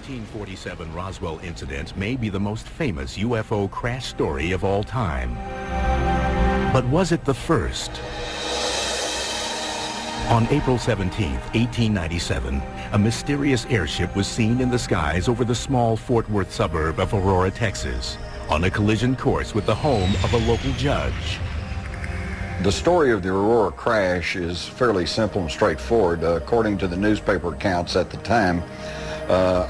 1947 Roswell incident may be the most famous UFO crash story of all time. But was it the first? On April 17, 1897, a mysterious airship was seen in the skies over the small Fort Worth suburb of Aurora, Texas, on a collision course with the home of a local judge. The story of the Aurora crash is fairly simple and straightforward. According to the newspaper accounts at the time,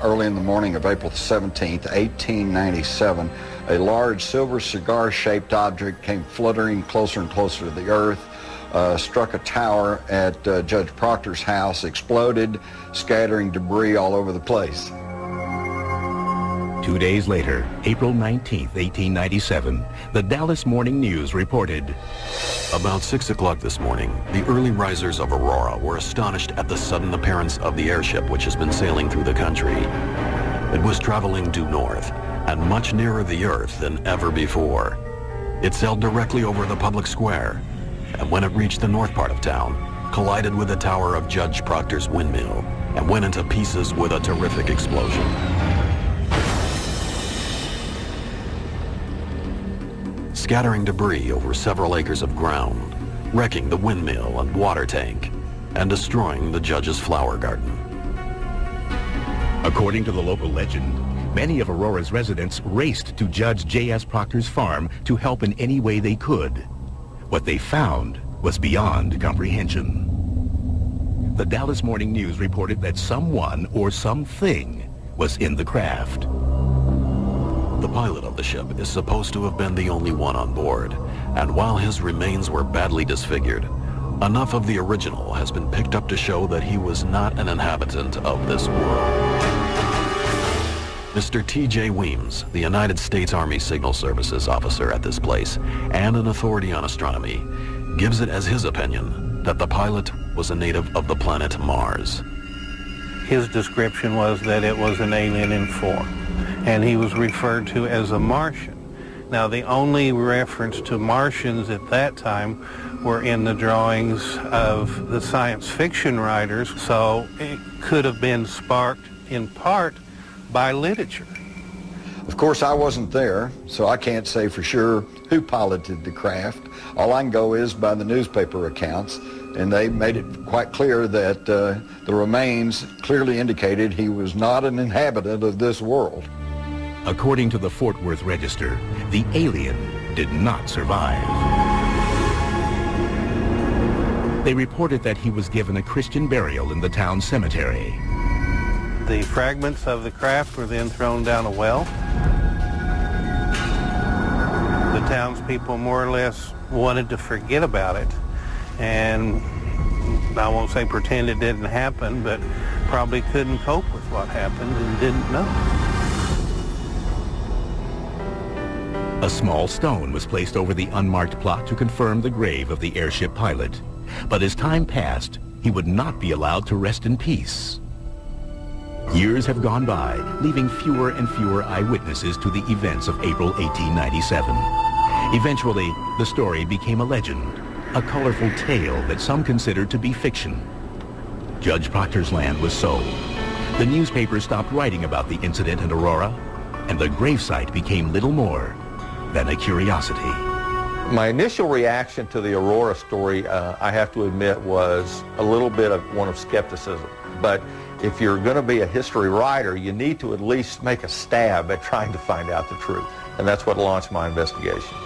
early in the morning of April 17th, 1897, a large silver cigar-shaped object came fluttering closer and closer to the earth, struck a tower at Judge Proctor's house, exploded, scattering debris all over the place. 2 days later, April 19, 1897, the Dallas Morning News reported, "About 6 o'clock this morning, the early risers of Aurora were astonished at the sudden appearance of the airship which has been sailing through the country. It was traveling due north and much nearer the earth than ever before. It sailed directly over the public square, and when it reached the north part of town, collided with the tower of Judge Proctor's windmill and went into pieces with a terrific explosion." Scattering debris over several acres of ground, wrecking the windmill and water tank, and destroying the judge's flower garden. According to the local legend, many of Aurora's residents raced to Judge J.S. Proctor's farm to help in any way they could. What they found was beyond comprehension. The Dallas Morning News reported that someone or something was in the craft. The pilot of the ship is supposed to have been the only one on board, and while his remains were badly disfigured, enough of the original has been picked up to show that he was not an inhabitant of this world. Mr. T.J. Weems, the United States Army Signal Services officer at this place and an authority on astronomy, gives it as his opinion that the pilot was a native of the planet Mars. His description was that it was an alien in form, and he was referred to as a Martian. Now, the only reference to Martians at that time were in the drawings of the science fiction writers, so it could have been sparked in part by literature. Of course, I wasn't there, so I can't say for sure who piloted the craft. All I can go is by the newspaper accounts, and they made it quite clear that the remains clearly indicated he was not an inhabitant of this world. According to the Fort Worth Register, the alien did not survive. They reported that he was given a Christian burial in the town cemetery. The fragments of the craft were then thrown down a well. The townspeople more or less wanted to forget about it, and I won't say pretend it didn't happen, but probably couldn't cope with what happened and didn't know. A small stone was placed over the unmarked plot to confirm the grave of the airship pilot. But as time passed, he would not be allowed to rest in peace. Years have gone by, leaving fewer and fewer eyewitnesses to the events of April 1897. Eventually, the story became a legend, a colorful tale that some considered to be fiction. Judge Proctor's land was sold. The newspapers stopped writing about the incident in Aurora, and the gravesite became little more than a curiosity. My initial reaction to the Aurora story, I have to admit, was a little bit of one of skepticism. But if you're going to be a history writer, you need to at least make a stab at trying to find out the truth. And that's what launched my investigation.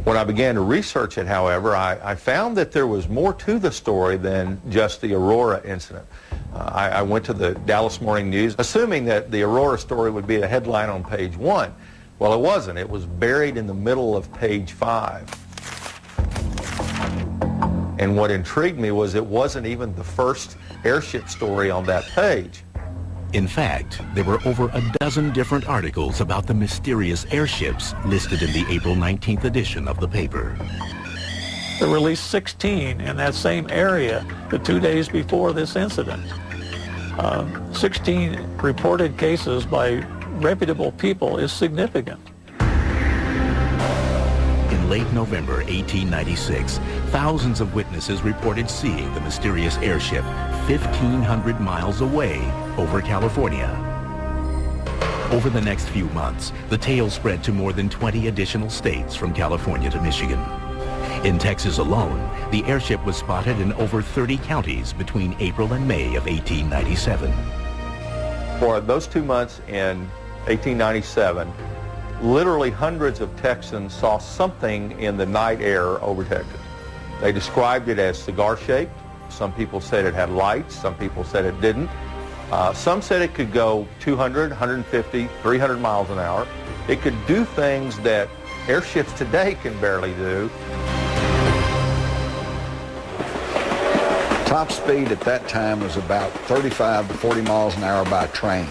When I began to research it, however, I found that there was more to the story than just the Aurora incident. I went to the Dallas Morning News, assuming that the Aurora story would be a headline on page 1. Well, it wasn't. It was buried in the middle of page 5. And what intrigued me was it wasn't even the first airship story on that page. In fact, there were over a dozen different articles about the mysterious airships listed in the April 19th edition of the paper. There were at least 16 in that same area the 2 days before this incident. 16 reported cases by reputable people is significant. In In late November 1896, thousands of witnesses reported seeing the mysterious airship 1,500 miles away over California. Over the next few months, the tale spread to more than 20 additional states from California to Michigan. In Texas alone, the airship was spotted in over 30 counties between April and May of 1897. For those 2 months in 1897, literally hundreds of Texans saw something in the night air over Texas. They described it as cigar-shaped. Some people said it had lights. Some people said it didn't. Some said it could go 200, 150, 300 miles an hour. It could do things that airships today can barely do. Top speed at that time was about 35 to 40 miles an hour by train.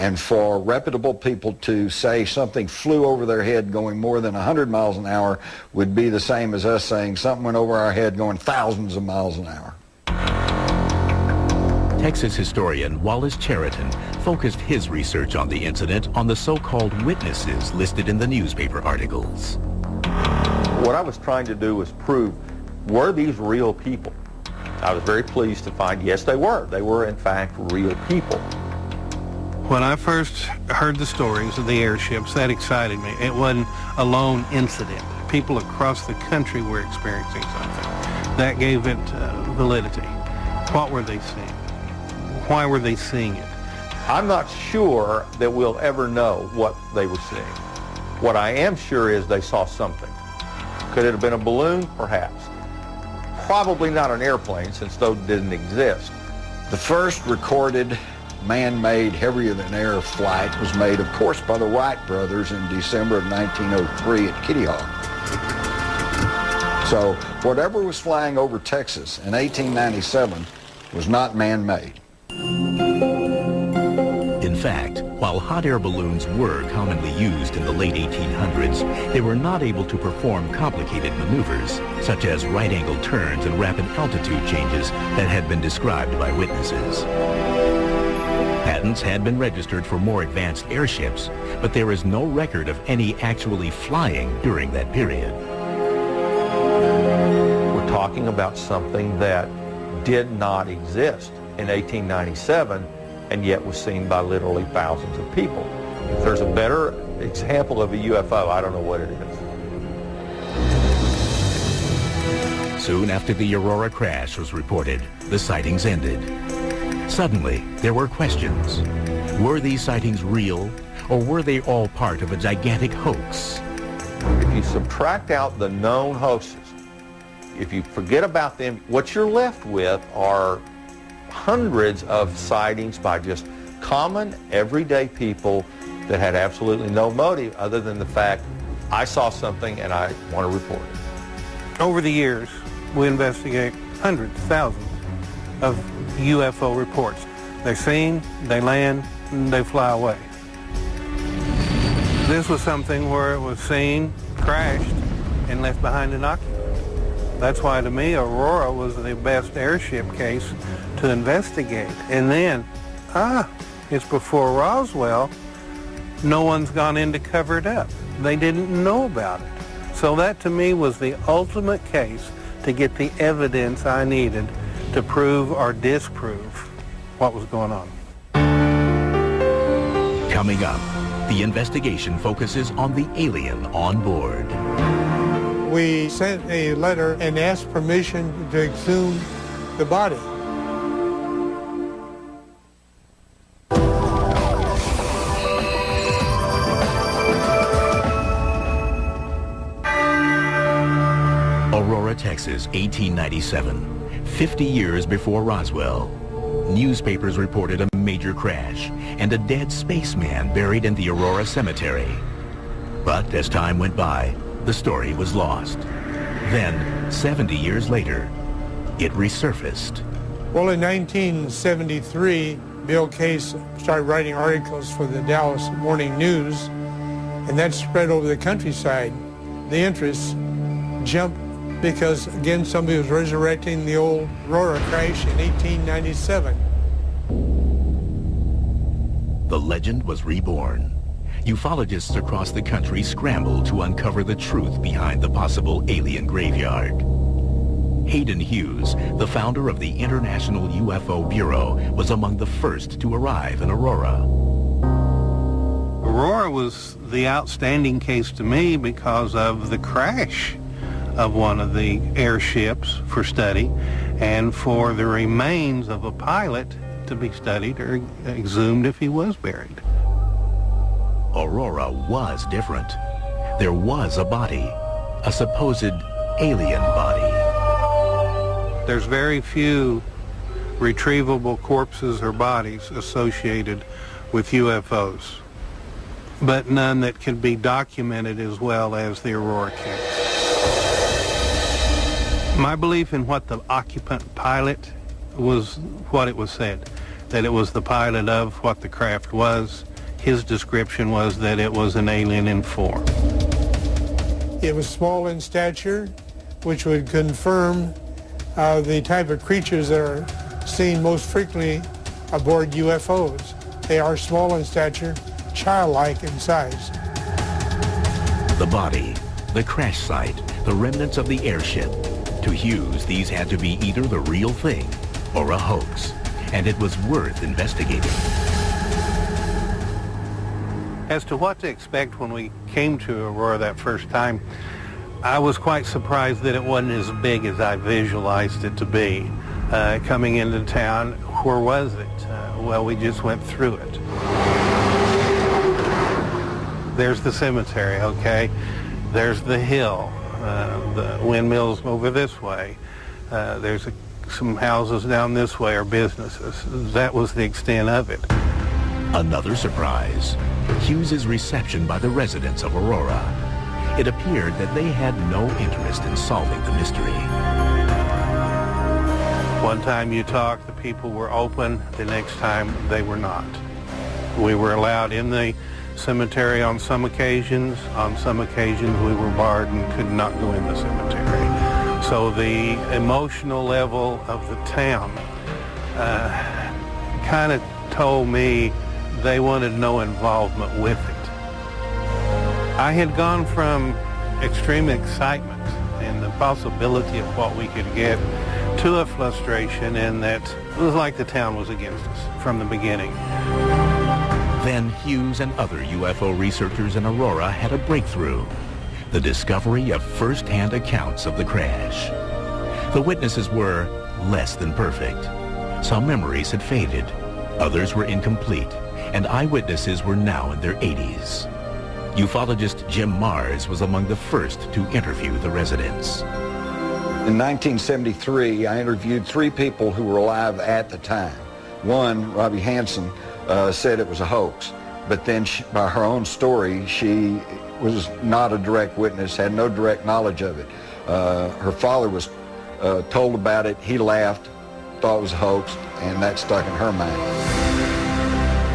And for reputable people to say something flew over their head going more than 100 miles an hour would be the same as us saying something went over our head going thousands of miles an hour. Texas historian Wallace Cheriton focused his research on the incident on the so-called witnesses listed in the newspaper articles. What I was trying to do was prove, were these real people? I was very pleased to find, yes, they were. They were, in fact, real people. When I first heard the stories of the airships, that excited me. It wasn't a lone incident. People across the country were experiencing something. That gave it validity. What were they seeing? Why were they seeing it? I'm not sure that we'll ever know what they were seeing. What I am sure is they saw something. Could it have been a balloon? Perhaps. Probably not an airplane, since those didn't exist. The first recorded man-made heavier-than-air flight was made, of course, by the Wright brothers in December of 1903 at Kitty Hawk. So whatever was flying over Texas in 1897 was not man-made. In fact, while hot air balloons were commonly used in the late 1800s, they were not able to perform complicated maneuvers, such as right-angle turns and rapid altitude changes that had been described by witnesses. Patents had been registered for more advanced airships, but there is no record of any actually flying during that period. We're talking about something that did not exist in 1897 and yet was seen by literally thousands of people. If there's a better example of a UFO, I don't know what it is. Soon after the Aurora crash was reported, the sightings ended. Suddenly, there were questions. Were these sightings real, or were they all part of a gigantic hoax? If you subtract out the known hoaxes, if you forget about them, what you're left with are hundreds of sightings by just common, everyday people that had absolutely no motive other than the fact, I saw something and I want to report it. Over the years, we investigate hundreds, thousands of UFO reports. They're seen, they land, and they fly away. This was something where it was seen, crashed, and left behind an occupant. That's why, to me, Aurora was the best airship case to investigate. And then, it's before Roswell. No one's gone in to cover it up. They didn't know about it. So that, to me, was the ultimate case to get the evidence I needed to prove or disprove what was going on. Coming up, the investigation focuses on the alien on board. We sent a letter and asked permission to exhume the body. Aurora, Texas, 1897, 50 years before Roswell. Newspapers reported a major crash and a dead spaceman buried in the Aurora Cemetery. But as time went by, the story was lost. Then, 70 years later, it resurfaced. Well, in 1973, Bill Case started writing articles for the Dallas Morning News, and that spread over the countryside. The interest jumped because, again, somebody was resurrecting the old Aurora crash in 1897. The legend was reborn. ufologists across the country scrambled to uncover the truth behind the possible alien graveyard. Hayden Hughes, the founder of the International UFO Bureau, was among the first to arrive in Aurora. Aurora was the outstanding case to me because of the crash of one of the airships for study and for the remains of a pilot to be studied or exhumed if he was buried. Aurora was different. There was a body, a supposed alien body. There's very few retrievable corpses or bodies associated with UFOs, but none that can be documented as well as the Aurora case. My belief in what the occupant pilot was what it was said, that it was the pilot of what the craft was. His description was that it was an alien in form. It was small in stature, which would confirm the type of creatures that are seen most frequently aboard UFOs. They are small in stature, childlike in size. The body, the crash site, the remnants of the airship. To Hughes, these had to be either the real thing or a hoax, and it was worth investigating. As to what to expect when we came to Aurora that first time, I was quite surprised that it wasn't as big as I visualized it to be. Coming into town, where was it? Well, we just went through it. There's the cemetery, okay? There's the hill, the windmills over this way. There's some houses down this way, or businesses. That was the extent of it. Another surprise, Hughes's reception by the residents of Aurora. It appeared that they had no interest in solving the mystery. One time you talked, the people were open. The next time, they were not. We were allowed in the cemetery on some occasions. On some occasions, we were barred and could not go in the cemetery. So the emotional level of the town kind of told me they wanted no involvement with it. I had gone from extreme excitement and the possibility of what we could get to a frustration in that it was like the town was against us from the beginning. Then Hughes and other UFO researchers in Aurora had a breakthrough, the discovery of first-hand accounts of the crash. The witnesses were less than perfect. Some memories had faded, others were incomplete, and eyewitnesses were now in their 80s. Ufologist Jim Mars was among the first to interview the residents. In 1973, I interviewed 3 people who were alive at the time. One, Robbie Hansen, said it was a hoax, but then by her own story, she was not a direct witness, had no direct knowledge of it. Her father was told about it, he laughed, thought it was a hoax, and that stuck in her mind.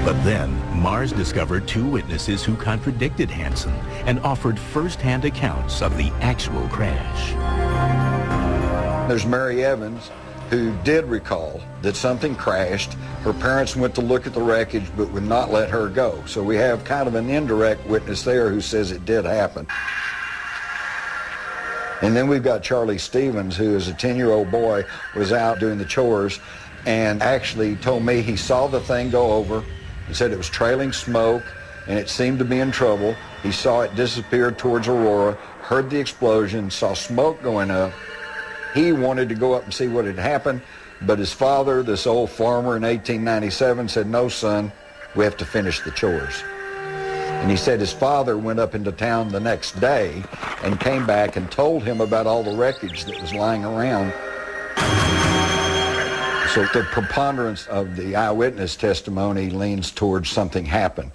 But then, Mars discovered 2 witnesses who contradicted Hansen and offered first-hand accounts of the actual crash. There's Mary Evans, who did recall that something crashed. Her parents went to look at the wreckage but would not let her go. So we have kind of an indirect witness there who says it did happen. And then we've got Charlie Stevens, who is a 10-year-old boy, was out doing the chores and actually told me he saw the thing go over. He said it was trailing smoke and it seemed to be in trouble. He saw it disappear towards Aurora, heard the explosion, saw smoke going up. He wanted to go up and see what had happened, but his father, this old farmer in 1897, said, "No, son, we have to finish the chores." And he said his father went up into town the next day and came back and told him about all the wreckage that was lying around. So the preponderance of the eyewitness testimony leans towards something happened.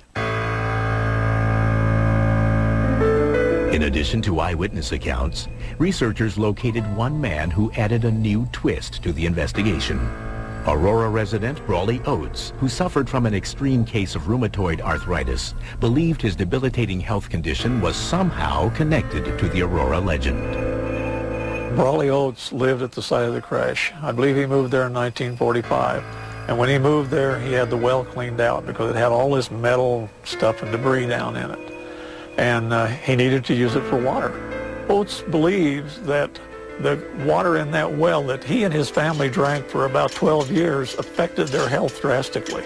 In addition to eyewitness accounts, researchers located one man who added a new twist to the investigation. Aurora resident Brawley Oates, who suffered from an extreme case of rheumatoid arthritis, believed his debilitating health condition was somehow connected to the Aurora legend. Brawley Oates lived at the site of the crash. I believe he moved there in 1945. And when he moved there, he had the well cleaned out because it had all this metal stuff and debris down in it. And he needed to use it for water. Oates believes that the water in that well that he and his family drank for about 12 years affected their health drastically.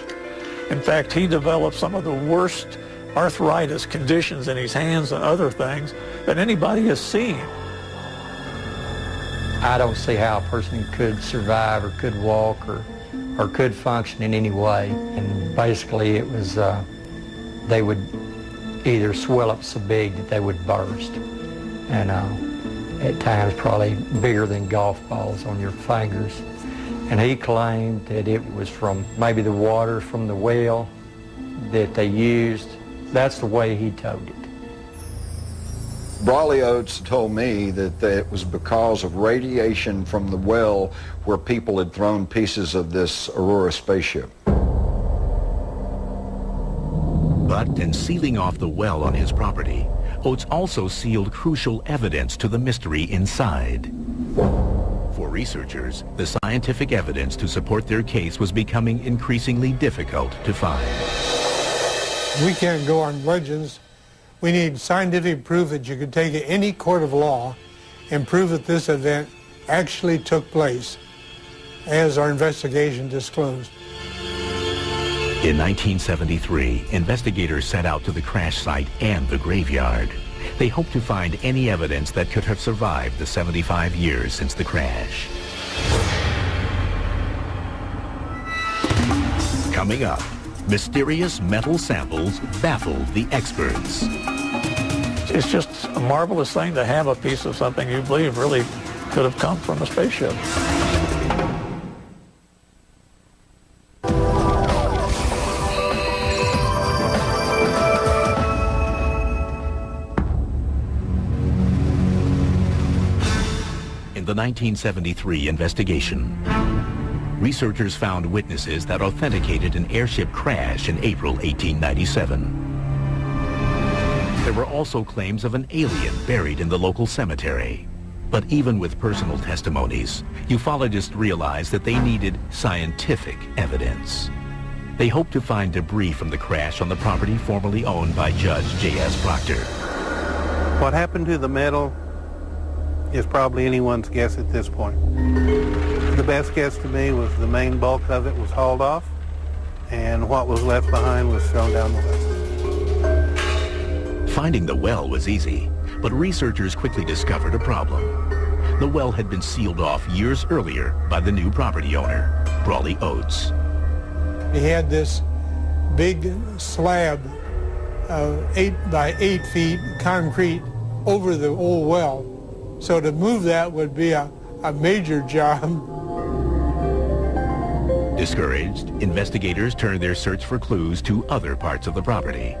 In fact, he developed some of the worst arthritis conditions in his hands and other things that anybody has seen. I don't see how a person could survive or could walk or could function in any way. And basically it was, they would either swell up so big that they would burst. And at times probably bigger than golf balls on your fingers. And he claimed that it was from maybe the water from the well that they used. That's the way he told it. Brawley Oates told me that it was because of radiation from the well where people had thrown pieces of this Aurora spaceship. But in sealing off the well on his property, Oates also sealed crucial evidence to the mystery inside. For researchers, the scientific evidence to support their case was becoming increasingly difficult to find. We can't go on legends. We need scientific proof that you could take any court of law and prove that this event actually took place, as our investigation disclosed. In 1973, investigators set out to the crash site and the graveyard. They hoped to find any evidence that could have survived the 75 years since the crash. Coming up, mysterious metal samples baffled the experts. It's just a marvelous thing to have a piece of something you believe really could have come from a spaceship. In the 1973 investigation, researchers found witnesses that authenticated an airship crash in April 1897. There were also claims of an alien buried in the local cemetery. But even with personal testimonies, ufologists realized that they needed scientific evidence. They hoped to find debris from the crash on the property formerly owned by Judge J.S. Proctor. What happened to the metal is probably anyone's guess at this point. The best guess to me was the main bulk of it was hauled off, and what was left behind was thrown down the well. Finding the well was easy, but researchers quickly discovered a problem. The well had been sealed off years earlier by the new property owner, Brawley Oates. He had this big slab of 8 by 8 feet concrete over the old well. So to move that would be a major job. Discouraged, investigators turned their search for clues to other parts of the property.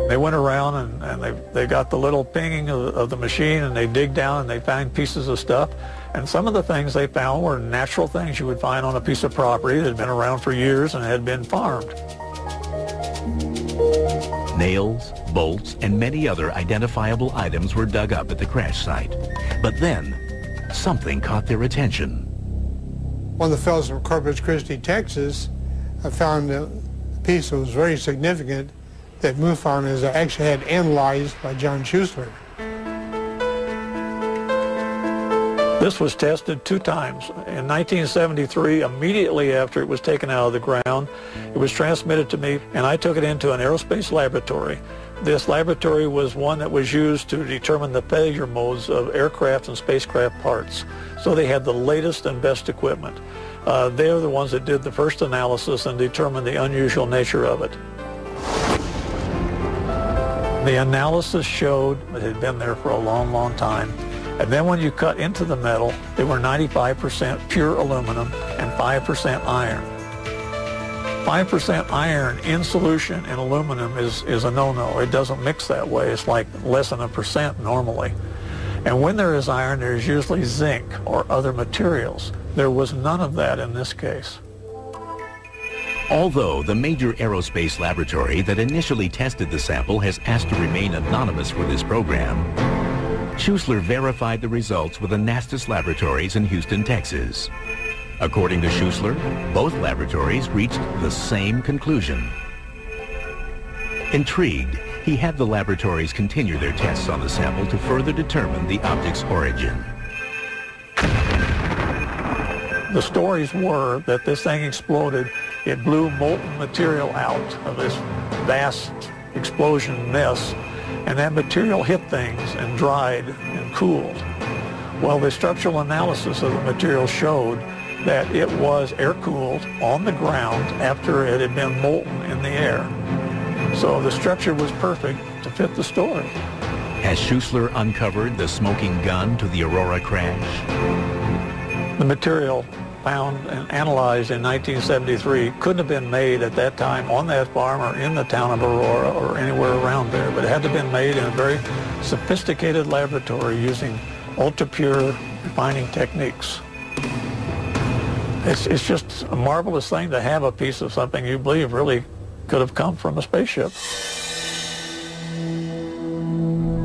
They went around and they got the little pinging of the machine, and they dig down and they find pieces of stuff. And some of the things they found were natural things you would find on a piece of property that had been around for years and had been farmed. Nails, bolts, and many other identifiable items were dug up at the crash site. But then, something caught their attention. One of the fellows from Corpus Christi, Texas, found a piece that was very significant that MUFON has actually had analyzed by John Schuessler. This was tested 2 times. In 1973, immediately after it was taken out of the ground, it was transmitted to me, and I took it into an aerospace laboratory. This laboratory was one that was used to determine the failure modes of aircraft and spacecraft parts. So they had the latest and best equipment. They're the ones that did the first analysis and determined the unusual nature of it. The analysis showed it had been there for a long, long time. And then when you cut into the metal, they were 95% pure aluminum and 5% iron. 5% iron in solution in aluminum is a no-no. It doesn't mix that way. It's like less than 1% normally. And when there is iron, there's usually zinc or other materials. There was none of that in this case. Although the major aerospace laboratory that initially tested the sample has asked to remain anonymous for this program, Schuessler verified the results with the Nastis Laboratories in Houston, Texas. According to Schuessler, both laboratories reached the same conclusion. Intrigued, he had the laboratories continue their tests on the sample to further determine the object's origin. The stories were that this thing exploded. It blew molten material out of this vast explosion mess, and that material hit things and dried and cooled. Well, the structural analysis of the material showed that it was air-cooled on the ground after it had been molten in the air. So the structure was perfect to fit the story. Has Schuessler uncovered the smoking gun to the Aurora crash? The material found and analyzed in 1973 couldn't have been made at that time on that farm or in the town of Aurora or anywhere around there, but it had to have been made in a very sophisticated laboratory using ultra-pure refining techniques. It's just a marvelous thing to have a piece of something you believe really could have come from a spaceship.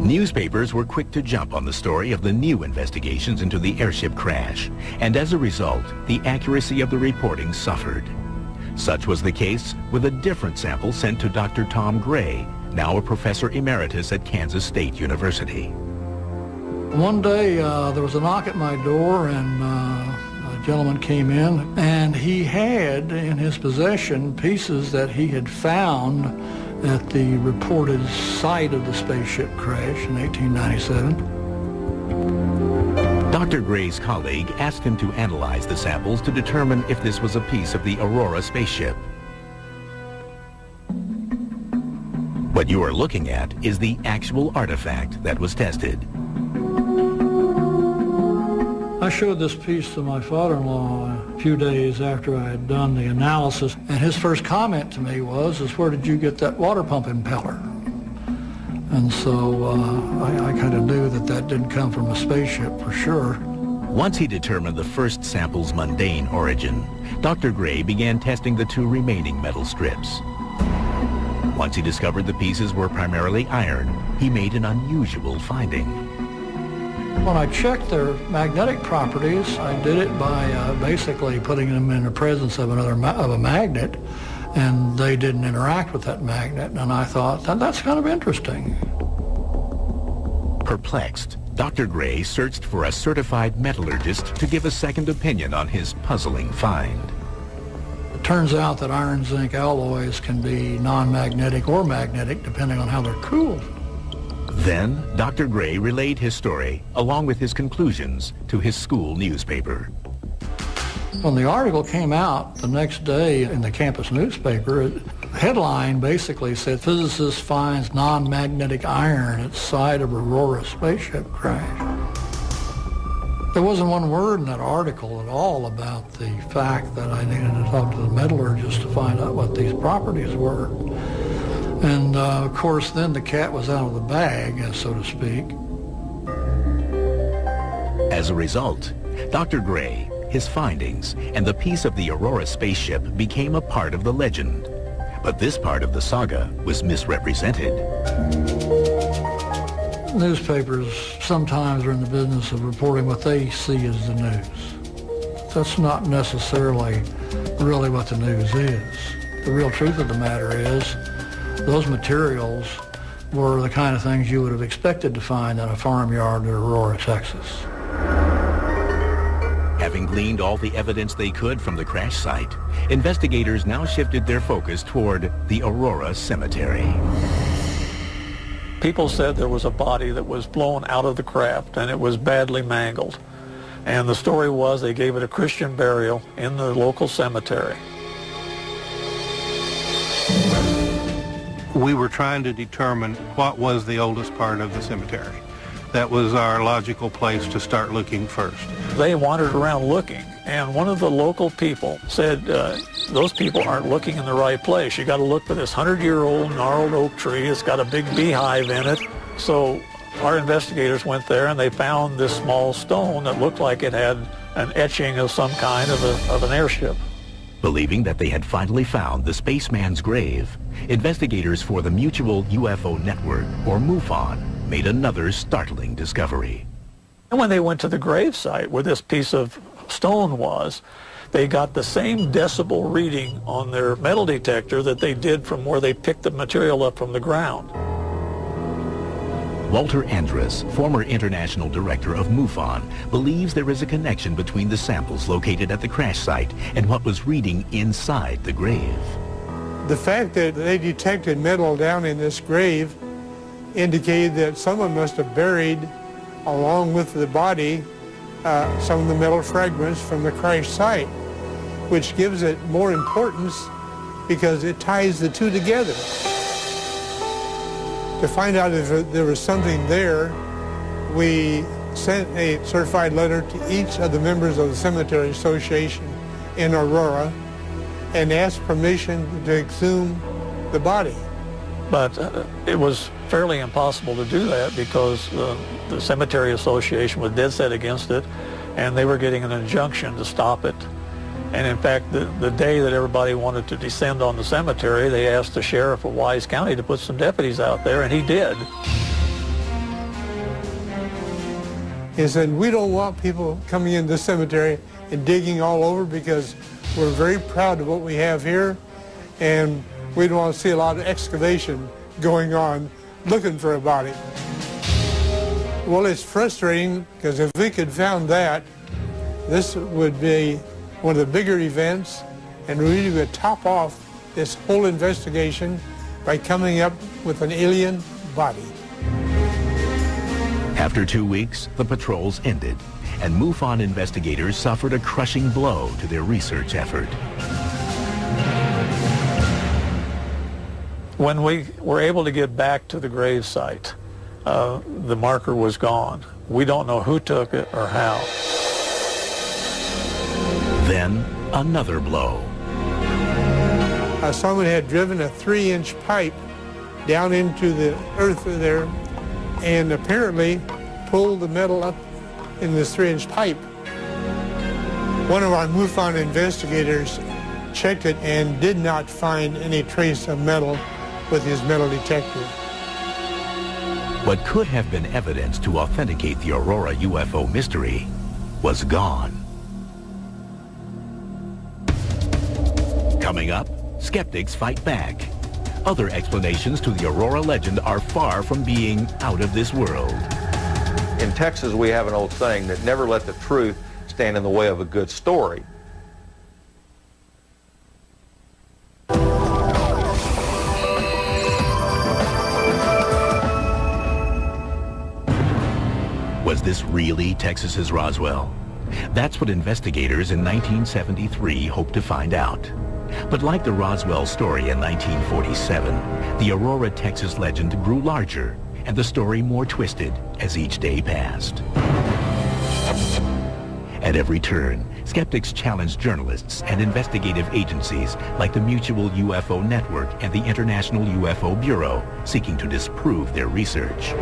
Newspapers were quick to jump on the story of the new investigations into the airship crash, and as a result, the accuracy of the reporting suffered. Such was the case with a different sample sent to Dr. Tom Gray, now a professor emeritus at Kansas State University. One day there was a knock at my door, and a gentleman came in, and he had in his possession pieces that he had found at the reported site of the spaceship crash in 1897. Dr. Gray's colleague asked him to analyze the samples to determine if this was a piece of the Aurora spaceship. What you are looking at is the actual artifact that was tested. I showed this piece to my father-in-law a few days after I had done the analysis, and his first comment to me was, where did you get that water pump impeller? And so I kind of knew that that didn't come from a spaceship for sure. Once he determined the first sample's mundane origin, Dr. Gray began testing the two remaining metal strips. Once he discovered the pieces were primarily iron, he made an unusual finding. When I checked their magnetic properties, I did it by basically putting them in the presence of a magnet, and they didn't interact with that magnet, and I thought, that's kind of interesting. Perplexed, Dr. Gray searched for a certified metallurgist to give a second opinion on his puzzling find. It turns out that iron zinc alloys can be non-magnetic or magnetic depending on how they're cooled. Then, Dr. Gray relayed his story, along with his conclusions, to his school newspaper. When the article came out the next day in the campus newspaper, the headline basically said, "Physicist finds non-magnetic iron at site of Aurora spaceship crash." There wasn't one word in that article at all about the fact that I needed to talk to the metallurgist to find out what these properties were. And of course, then the cat was out of the bag, so to speak. As a result, Dr. Gray, his findings, and the piece of the Aurora spaceship became a part of the legend. But this part of the saga was misrepresented. Newspapers sometimes are in the business of reporting what they see as the news. That's not necessarily really what the news is. The real truth of the matter is, those materials were the kind of things you would have expected to find in a farmyard in Aurora, Texas. Having gleaned all the evidence they could from the crash site, investigators now shifted their focus toward the Aurora Cemetery. People said there was a body that was blown out of the craft and it was badly mangled. And the story was they gave it a Christian burial in the local cemetery. We were trying to determine what was the oldest part of the cemetery. That was our logical place to start looking first. They wandered around looking, and one of the local people said, those people aren't looking in the right place. You got to look for this 100-year-old gnarled oak tree. It's got a big beehive in it. So our investigators went there, and they found this small stone that looked like it had an etching of some kind of an airship. Believing that they had finally found the spaceman's grave, investigators for the Mutual UFO Network, or MUFON, made another startling discovery. And when they went to the grave site where this piece of stone was, they got the same decibel reading on their metal detector that they did from where they picked the material up from the ground. Walter Andrus, former international director of MUFON, believes there is a connection between the samples located at the crash site and what was reading inside the grave. The fact that they detected metal down in this grave indicated that someone must have buried, along with the body, some of the metal fragments from the crash site, which gives it more importance because it ties the two together. To find out if there was something there, we sent a certified letter to each of the members of the Cemetery Association in Aurora and asked permission to exhume the body. But it was fairly impossible to do that because the Cemetery Association was dead set against it, and they were getting an injunction to stop it. And in fact, the day that everybody wanted to descend on the cemetery, they asked the sheriff of Wise County to put some deputies out there, and he did. He said, we don't want people coming into the cemetery and digging all over because we're very proud of what we have here, and we don't want to see a lot of excavation going on looking for a body. Well, it's frustrating because if we could found that, this would be one of the bigger events, and really would top off this whole investigation by coming up with an alien body. After 2 weeks, the patrols ended, and MUFON investigators suffered a crushing blow to their research effort. When we were able to get back to the grave site, the marker was gone. We don't know who took it or how. Then, another blow. Someone had driven a 3-inch pipe down into the earth there and apparently pulled the metal up in this 3-inch pipe. One of our MUFON investigators checked it and did not find any trace of metal with his metal detector. What could have been evidence to authenticate the Aurora UFO mystery was gone. Coming up, skeptics fight back. Other explanations to the Aurora legend are far from being out of this world. In Texas, we have an old saying that never let the truth stand in the way of a good story. Was this really Texas's Roswell? That's what investigators in 1973 hoped to find out. But like the Roswell story in 1947, the Aurora, Texas legend grew larger and the story more twisted as each day passed. At every turn, skeptics challenged journalists and investigative agencies like the Mutual UFO Network and the International UFO Bureau, seeking to disprove their research.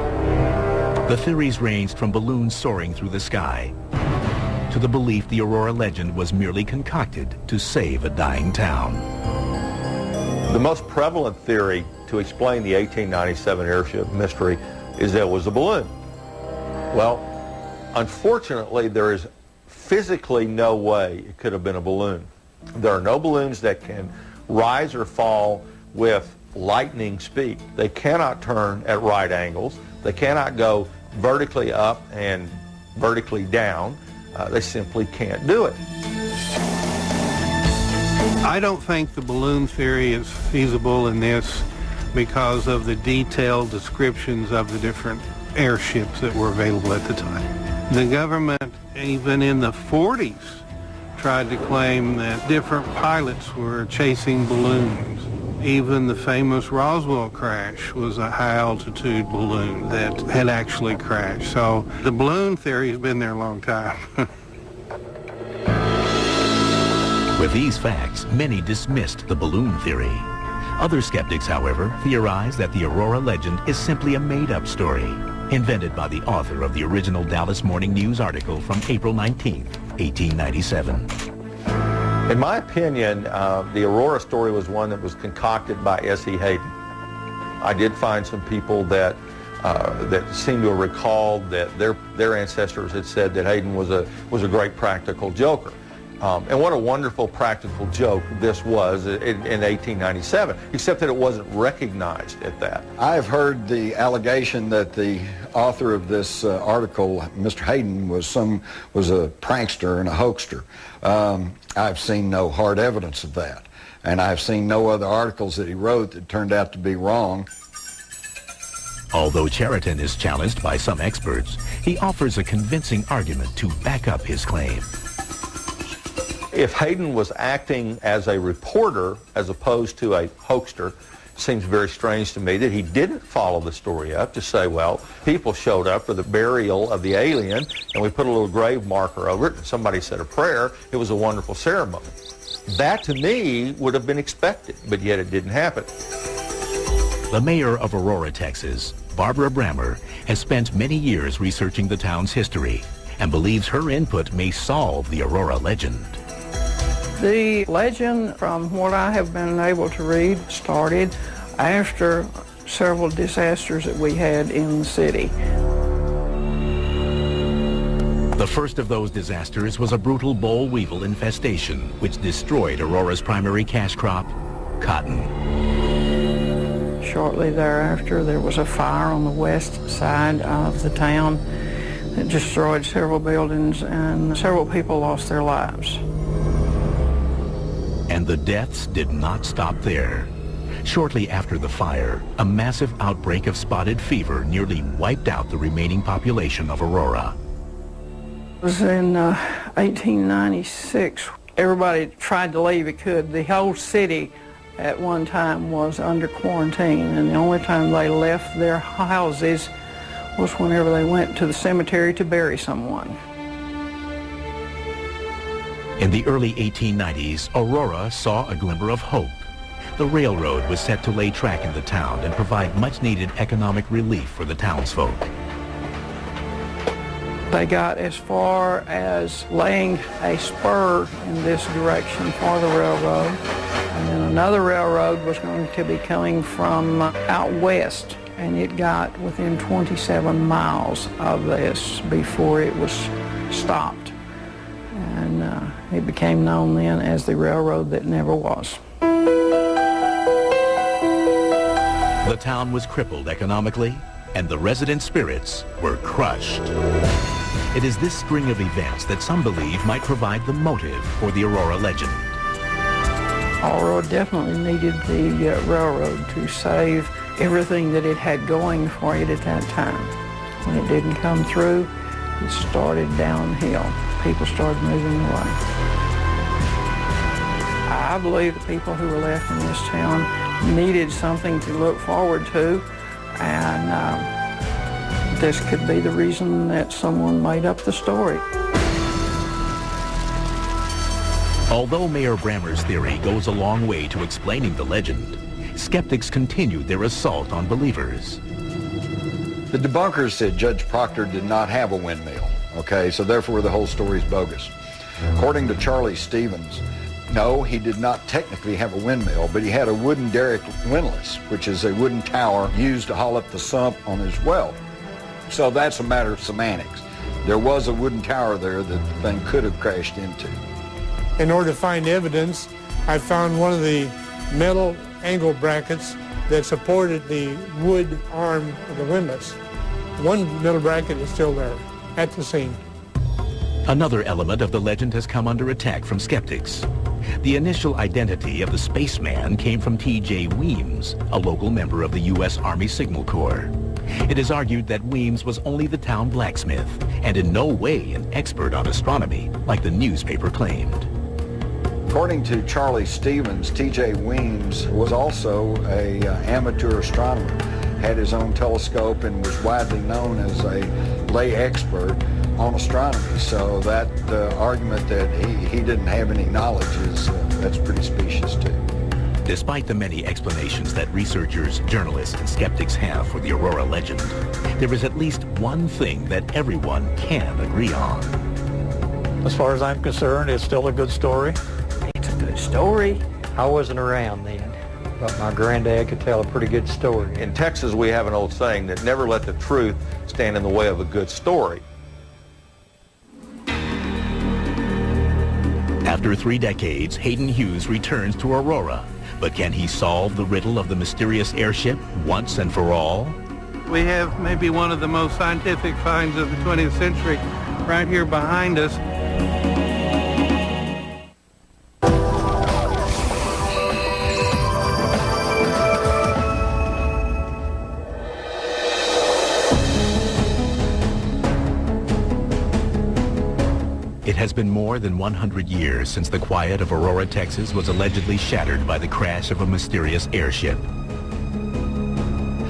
The theories ranged from balloons soaring through the sky to the belief the Aurora legend was merely concocted to save a dying town. The most prevalent theory to explain the 1897 airship mystery is that it was a balloon. Well, unfortunately, there is physically no way it could have been a balloon. There are no balloons that can rise or fall with lightning speed. They cannot turn at right angles. They cannot go vertically up and vertically down. They simply can't do it. I don't think the balloon theory is feasible in this because of the detailed descriptions of the different airships that were available at the time. The government, even in the 40s, tried to claim that different pilots were chasing balloons. Even the famous Roswell crash was a high-altitude balloon that had actually crashed. So the balloon theory has been there a long time. With these facts, many dismissed the balloon theory. Other skeptics, however, theorize that the Aurora legend is simply a made-up story, invented by the author of the original Dallas Morning News article from April 19, 1897. In my opinion, the Aurora story was one that was concocted by S.E. Hayden. I did find some people that seem to have recalled that their ancestors had said that Hayden was a great practical joker. And what a wonderful practical joke this was in 1897, except that it wasn't recognized at that. I've heard the allegation that the author of this article, Mr. Hayden, was a prankster and a hoaxer. I've seen no hard evidence of that, and I've seen no other articles that he wrote that turned out to be wrong. Although Cheriton is challenged by some experts, he offers a convincing argument to back up his claim. If Hayden was acting as a reporter as opposed to a hoaxer, it seems very strange to me that he didn't follow the story up to say, well, people showed up for the burial of the alien and we put a little grave marker over it and somebody said a prayer. It was a wonderful ceremony. That to me would have been expected, but yet it didn't happen. The mayor of Aurora, Texas, Barbara Brammer, has spent many years researching the town's history and believes her input may solve the Aurora legend. The legend, from what I have been able to read, started after several disasters that we had in the city. The first of those disasters was a brutal boll weevil infestation, which destroyed Aurora's primary cash crop, cotton. Shortly thereafter, there was a fire on the west side of the town that destroyed several buildings, and several people lost their lives. And the deaths did not stop there. Shortly after the fire, a massive outbreak of spotted fever nearly wiped out the remaining population of Aurora. It was in 1896. Everybody tried to leave it could. The whole city at one time was under quarantine, and the only time they left their houses was whenever they went to the cemetery to bury someone. In the early 1890s, Aurora saw a glimmer of hope. The railroad was set to lay track in the town and provide much-needed economic relief for the townsfolk. They got as far as laying a spur in this direction for the railroad, and then another railroad was going to be coming from out west, and it got within 27 miles of this before it was stopped. And it became known then as the railroad that never was. The town was crippled economically, and the resident spirits were crushed. It is this string of events that some believe might provide the motive for the Aurora legend. Aurora definitely needed the railroad to save everything that it had going for it at that time. When it didn't come through, it started downhill. People started moving away. I believe the people who were left in this town needed something to look forward to, and this could be the reason that someone made up the story. Although Mayor Brammer's theory goes a long way to explaining the legend, skeptics continued their assault on believers. The debunkers said Judge Proctor did not have a windmill, okay, so therefore the whole story is bogus. According to Charlie Stevens, no, he did not technically have a windmill, but he had a wooden derrick windlass, which is a wooden tower used to haul up the sump on his well. So that's a matter of semantics. There was a wooden tower there that the thing could have crashed into. In order to find evidence, I found one of the metal angle brackets that supported the wood arm of the windlass. One metal bracket is still there at the scene. Another element of the legend has come under attack from skeptics. The initial identity of the spaceman came from T.J. Weems, a local member of the U.S. Army Signal Corps. It is argued that Weems was only the town blacksmith and in no way an expert on astronomy like the newspaper claimed. According to Charlie Stevens, T.J. Weems was also an amateur astronomer, had his own telescope, and was widely known as a lay expert on astronomy. So that argument that he didn't have any knowledge that's pretty specious too. Despite the many explanations that researchers, journalists, and skeptics have for the Aurora legend, there is at least one thing that everyone can agree on. As far as I'm concerned, it's still a good story. It's a good story. I wasn't around then, but my granddad could tell a pretty good story. In Texas, we have an old saying that never let the truth stand in the way of a good story. After 3 decades, Hayden Hughes returns to Aurora. But can he solve the riddle of the mysterious airship once and for all? We have maybe one of the most scientific finds of the 20th century right here behind us. It has been more than 100 years since the quiet of Aurora, Texas was allegedly shattered by the crash of a mysterious airship.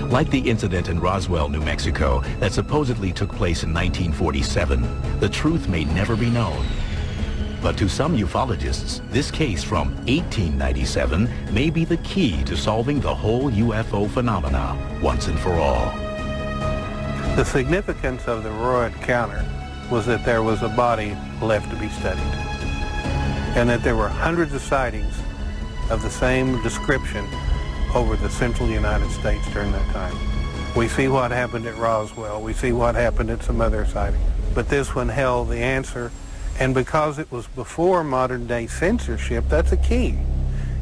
Like the incident in Roswell, New Mexico, that supposedly took place in 1947, the truth may never be known. But to some ufologists, this case from 1897 may be the key to solving the whole UFO phenomena once and for all. The significance of the Aurora encounter was that there was a body left to be studied, and that there were hundreds of sightings of the same description over the central United States during that time. We see what happened at Roswell, we see what happened at some other sightings, but this one held the answer, and because it was before modern day censorship, that's a key.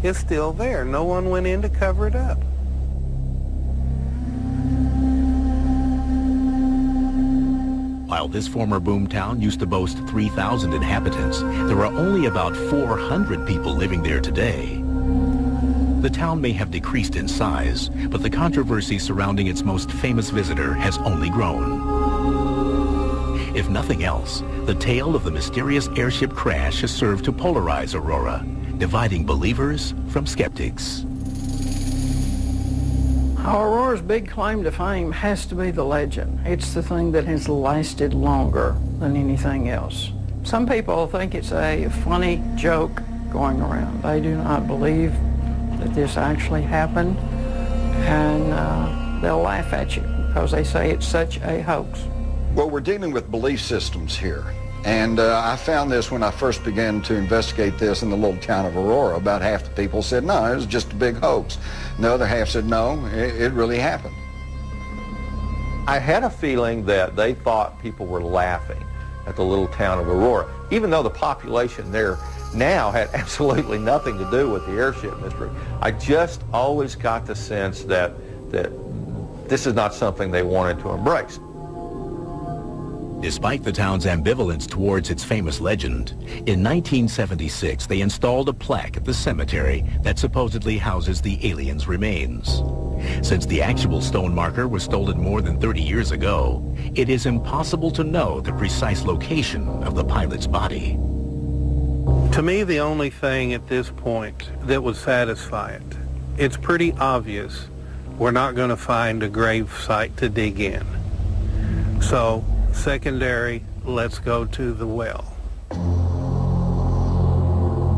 It's still there. No one went in to cover it up. While this former boomtown used to boast 3,000 inhabitants, there are only about 400 people living there today. The town may have decreased in size, but the controversy surrounding its most famous visitor has only grown. If nothing else, the tale of the mysterious airship crash has served to polarize Aurora, dividing believers from skeptics. Aurora's big claim to fame has to be the legend. It's the thing that has lasted longer than anything else. Some people think it's a funny joke going around. They do not believe that this actually happened, and they'll laugh at you because they say it's such a hoax. Well, we're dealing with belief systems here. And I found this when I first began to investigate this in the little town of Aurora. About half the people said, no, it was just a big hoax. And the other half said, no, it really happened. I had a feeling that they thought people were laughing at the little town of Aurora, even though the population there now had absolutely nothing to do with the airship mystery. I just always got the sense that this is not something they wanted to embrace. Despite the town's ambivalence towards its famous legend, in 1976 they installed a plaque at the cemetery that supposedly houses the aliens' remains. Since the actual stone marker was stolen more than 30 years ago, it is impossible to know the precise location of the pilot's body. To me, the only thing at this point that would satisfy it, it's pretty obvious we're not going to find a grave site to dig in. So, secondary, let's go to the well.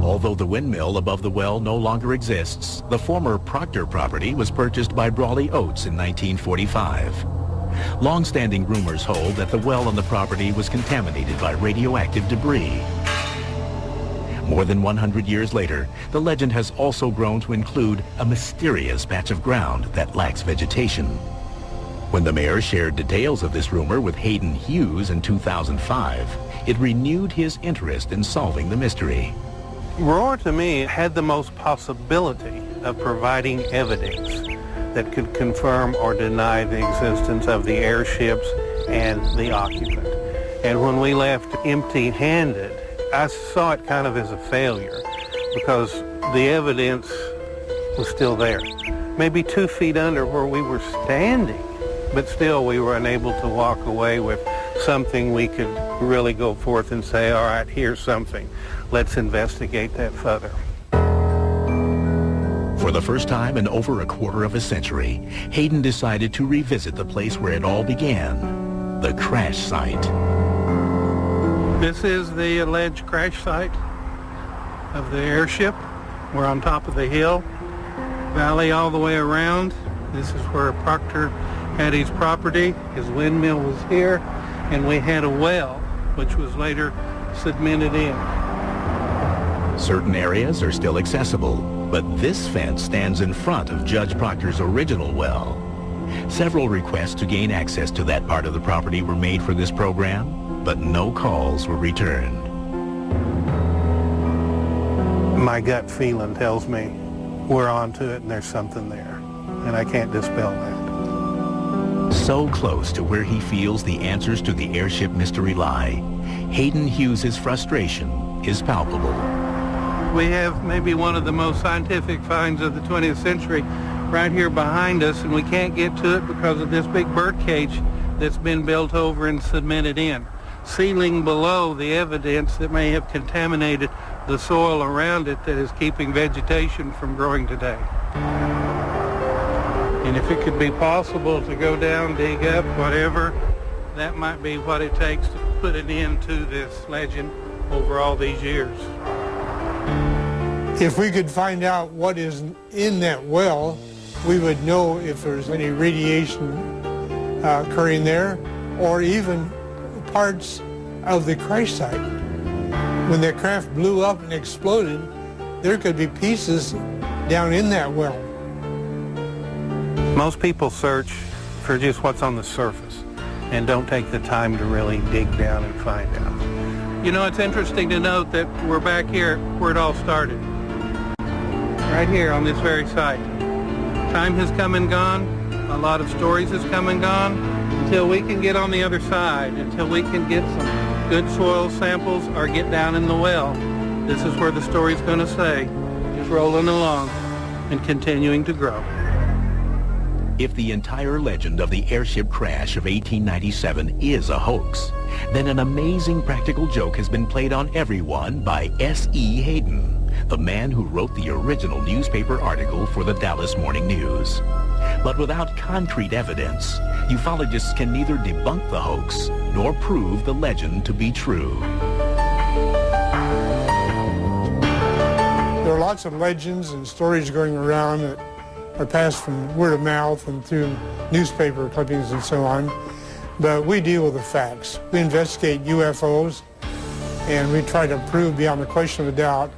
Although the windmill above the well no longer exists, the former Proctor property was purchased by Brawley Oates in 1945. Long-standing rumors hold that the well on the property was contaminated by radioactive debris. More than 100 years later, the legend has also grown to include a mysterious patch of ground that lacks vegetation. When the mayor shared details of this rumor with Hayden Hughes in 2005, it renewed his interest in solving the mystery. Aurora, to me, had the most possibility of providing evidence that could confirm or deny the existence of the airships and the occupant. And when we left empty-handed, I saw it kind of as a failure because the evidence was still there. Maybe 2 feet under where we were standing, but still we were unable to walk away with something we could really go forth and say, all right, here's something. Let's investigate that further. For the first time in over a quarter of a century, Hayden decided to revisit the place where it all began, the crash site. This is the alleged crash site of the airship. We're on top of the hill, valley all the way around. This is where Proctor had his property. His windmill was here, and we had a well, which was later cemented in. Certain areas are still accessible, but this fence stands in front of Judge Proctor's original well. Several requests to gain access to that part of the property were made for this program, but no calls were returned. My gut feeling tells me we're on to it and there's something there, and I can't dispel that. So close to where he feels the answers to the airship mystery lie, Hayden Hughes' frustration is palpable. We have maybe one of the most scientific finds of the 20th century right here behind us, and we can't get to it because of this big bird cage that's been built over and cemented in, sealing below the evidence that may have contaminated the soil around it that is keeping vegetation from growing today. And if it could be possible to go down, dig up, whatever, that might be what it takes to put an end to this legend over all these years. If we could find out what is in that well, we would know if there's any radiation occurring there, or even parts of the crash site. When the craft blew up and exploded, there could be pieces down in that well. Most people search for just what's on the surface and don't take the time to really dig down and find out. You know, it's interesting to note that we're back here where it all started. Right here on this very site. Time has come and gone. A lot of stories has come and gone. Until we can get on the other side, until we can get some good soil samples or get down in the well, this is where the story's going to stay, just rolling along and continuing to grow. If the entire legend of the airship crash of 1897 is a hoax, then an amazing practical joke has been played on everyone by S.E. Hayden, the man who wrote the original newspaper article for the Dallas Morning News. But without concrete evidence, ufologists can neither debunk the hoax nor prove the legend to be true. There are lots of legends and stories going around that are passed from word of mouth and through newspaper clippings and so on, but we deal with the facts. We investigate UFOs, and we try to prove beyond the question of a doubt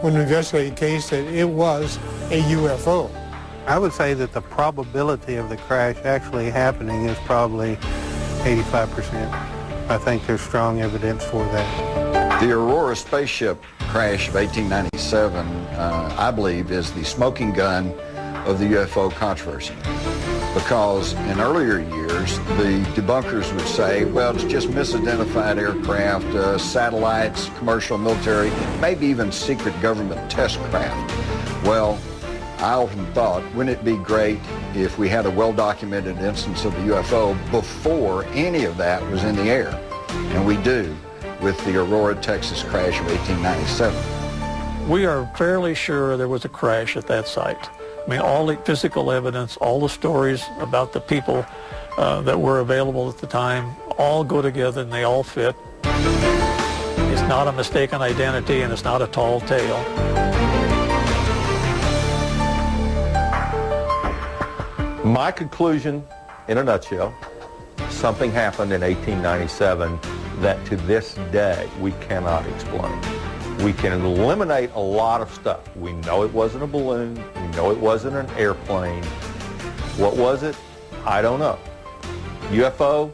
when we investigate a case that it was a UFO. I would say that the probability of the crash actually happening is probably 85%. I think there's strong evidence for that. The Aurora spaceship crash of 1897, I believe, is the smoking gun of the UFO controversy. Because in earlier years, the debunkers would say, well, it's just misidentified aircraft, satellites, commercial, military, maybe even secret government test craft. Well, I often thought, wouldn't it be great if we had a well-documented instance of the UFO before any of that was in the air? And we do, with the Aurora, Texas crash of 1897. We are fairly sure there was a crash at that site. I mean, all the physical evidence, all the stories about the people that were available at the time all go together and they all fit. It's not a mistaken identity and it's not a tall tale. My conclusion, in a nutshell, something happened in 1897 that to this day we cannot explain. We can eliminate a lot of stuff. We know it wasn't a balloon. We know it wasn't an airplane. What was it? I don't know. UFO?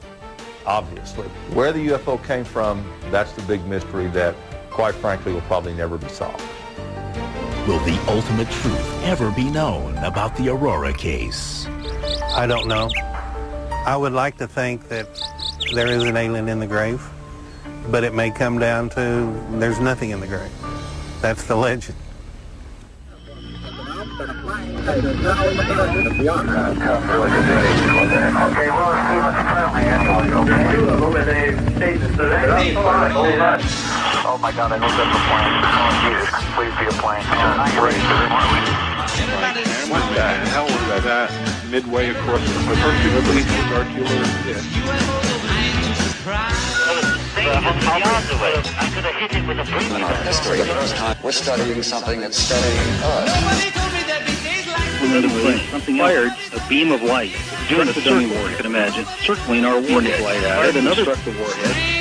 Obviously. Where the UFO came from, that's the big mystery that, quite frankly, will probably never be solved. Will the ultimate truth ever be known about the Aurora case? I don't know. I would like to think that there is an alien in the grave, but it may come down to there's nothing in the grave. That's the legend. Oh my God, I know that's a plane. Jesus, please be a plane. What the hell was that? Midway across the Hercules, circular. We're studying something that's studying us. Another plane. Something fired a beam of light. Doing a circle, you can imagine, circling our warhead. Another struck the warhead.